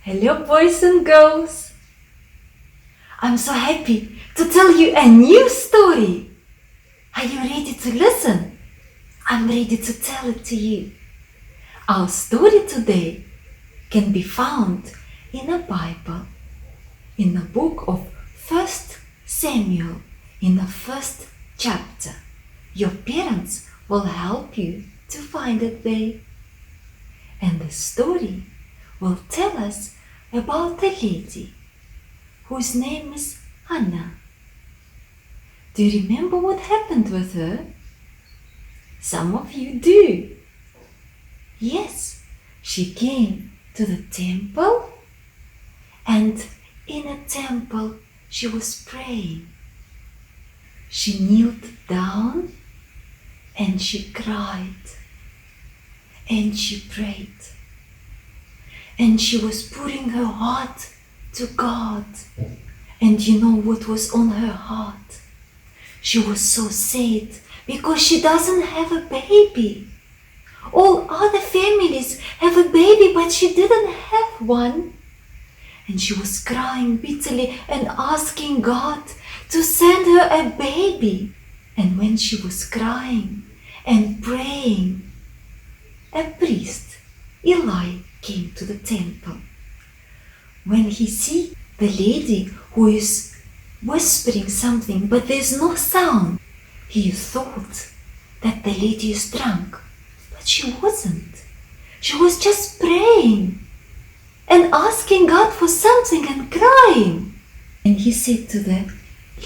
Hello boys and girls! I'm so happy to tell you a new story. Are you ready to listen? I'm ready to tell it to you. Our story today can be found in a Bible, in the book of 1 Samuel, in the first chapter. Your parents will help you to find it there. And the story will tell us about a lady whose name is Hannah. Do you remember what happened with her? Some of you do. Yes, she came to the temple, and in a temple she was praying. She kneeled down and she cried and she prayed. And she was pouring her heart to God. And you know what was on her heart? She was so sad because she doesn't have a baby. All other families have a baby, but she didn't have one. And she was crying bitterly and asking God to send her a baby. And when she was crying and praying, a priest, Eli, came to the temple. When he see the lady who is whispering something but there's no sound, he thought that the lady is drunk, but she wasn't. She was just praying and asking God for something and crying. And he said to the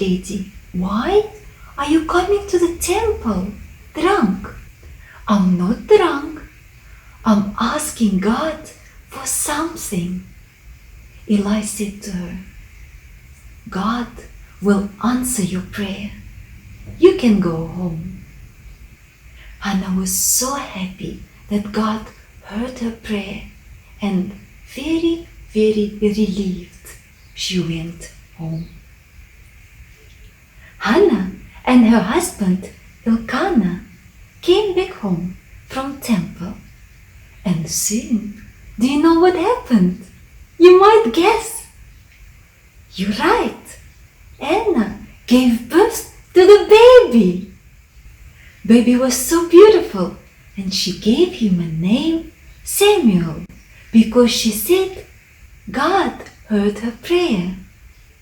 lady, "Why are you coming to the temple drunk?" "I'm not drunk. I'm asking God for something." Eli said to her, "God will answer your prayer. You can go home." Hannah was so happy that God heard her prayer and very, very relieved. She went home. Hannah and her husband Elkanah came back home from temple. And soon, do you know what happened? You might guess. You're right. Anna gave birth to the baby. Baby was so beautiful, and she gave him a name, Samuel, because she said God heard her prayer.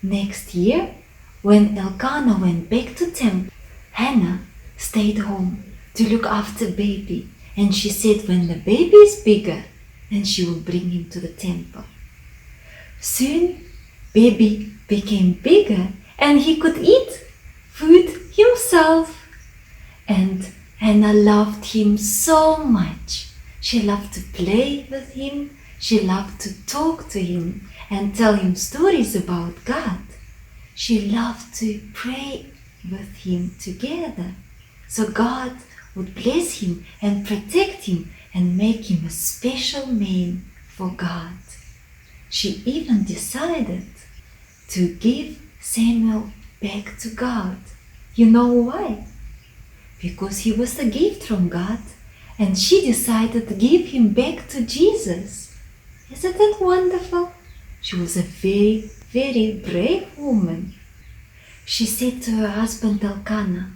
Next year, when Elkanah went back to temple, Hannah stayed home to look after baby. And she said when the baby is bigger, then she will bring him to the temple. Soon, baby became bigger and he could eat food himself. And Hannah loved him so much. She loved to play with him. She loved to talk to him and tell him stories about God. She loved to pray with him together. So God would bless him and protect him and make him a special man for God. She even decided to give Samuel back to God. You know why? Because he was a gift from God, and she decided to give him back to Jesus. Isn't that wonderful? She was a very, very brave woman. She said to her husband Elkanah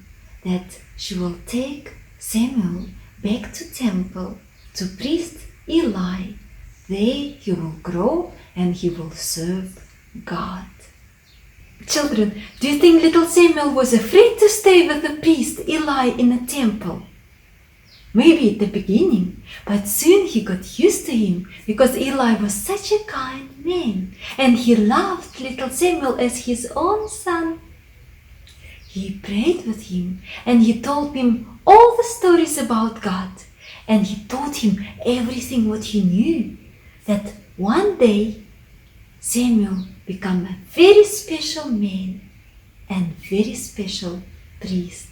that she will take Samuel back to temple to priest Eli. There he will grow and he will serve God. Children, do you think little Samuel was afraid to stay with the priest Eli in the temple? Maybe at the beginning, but soon he got used to him because Eli was such a kind man and he loved little Samuel as his own son. He prayed with him and he told him all the stories about God, and he taught him everything what he knew, that one day Samuel became a very special man and very special priest.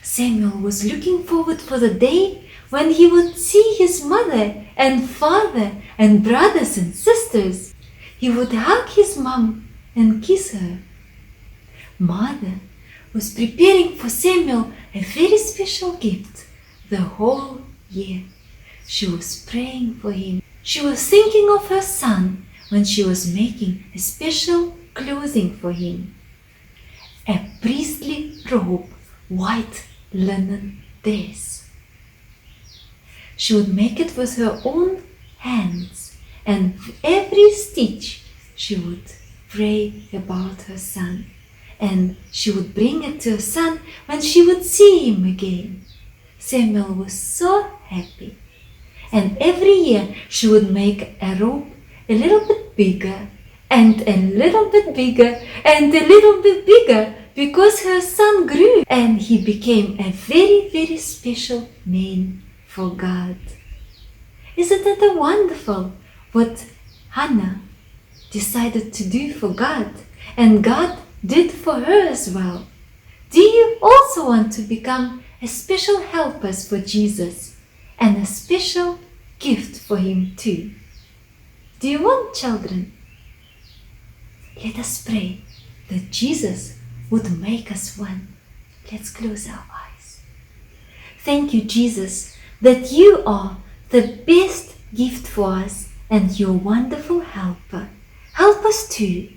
Samuel was looking forward for the day when he would see his mother and father and brothers and sisters. He would hug his mom and kiss her. Mother was preparing for Samuel a very special gift the whole year. She was praying for him She was thinking of her son when she was making a special clothing for him. A priestly robe, white linen dress. She would make it with her own hands, and with every stitch she would pray about her son, and she would bring it to her son when she would see him again. Samuel was so happy, and every year she would make a robe a little bit bigger, and a little bit bigger, and a little bit bigger, because her son grew and he became a very, very special man for God. Isn't it wonderful what Hannah decided to do for God, and God did for her as well? Do you also want to become a special helper for Jesus and a special gift for Him too? Do you want children? Let us pray that Jesus would make us one. Let's close our eyes. Thank you, Jesus, that you are the best gift for us and your wonderful helper. Help us too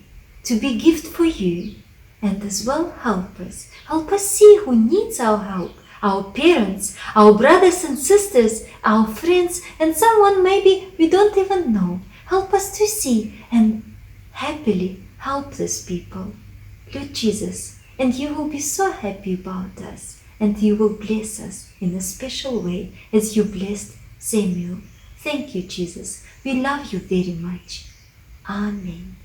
to be gift for you, and as well help us. Help us see who needs our help. Our parents, our brothers and sisters, our friends, and someone maybe we don't even know. Help us to see and happily help these people. Lord Jesus, and you will be so happy about us, and you will bless us in a special way as you blessed Samuel. Thank you, Jesus. We love you very much. Amen.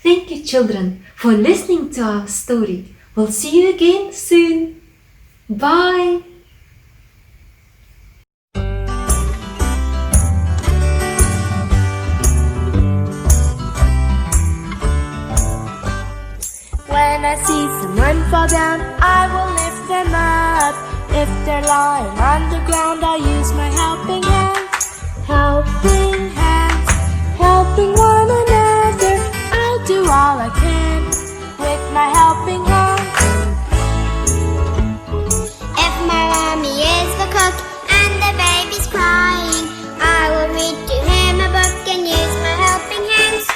Thank you, children, for listening to our story. We'll see you again soon. Bye. When I see someone fall down, I will lift them up. If they're lying on the ground, I'll use my helping hand. Helping hands, helping one another. I'll do all I can with my helping hand. If my mommy is the cook and the baby's crying, I will read to him a book and use my helping hands.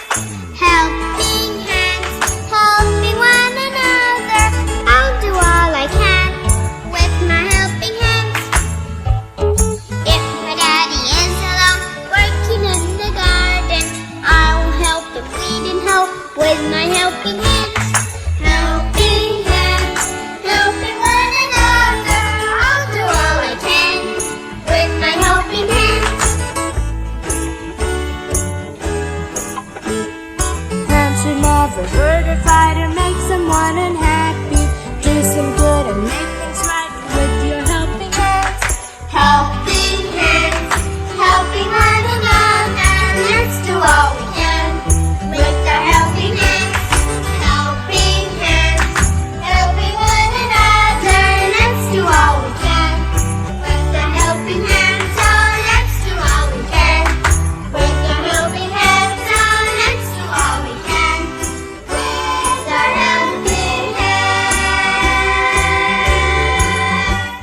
Helping hands, helping one another. I'll do all I can with my helping hands. If my daddy is alone, working in the garden, I will help him weed and help with my helping hands. Helping hands, helping one another. I'll do all I can with my helping hands. Hands who never hurt or fight or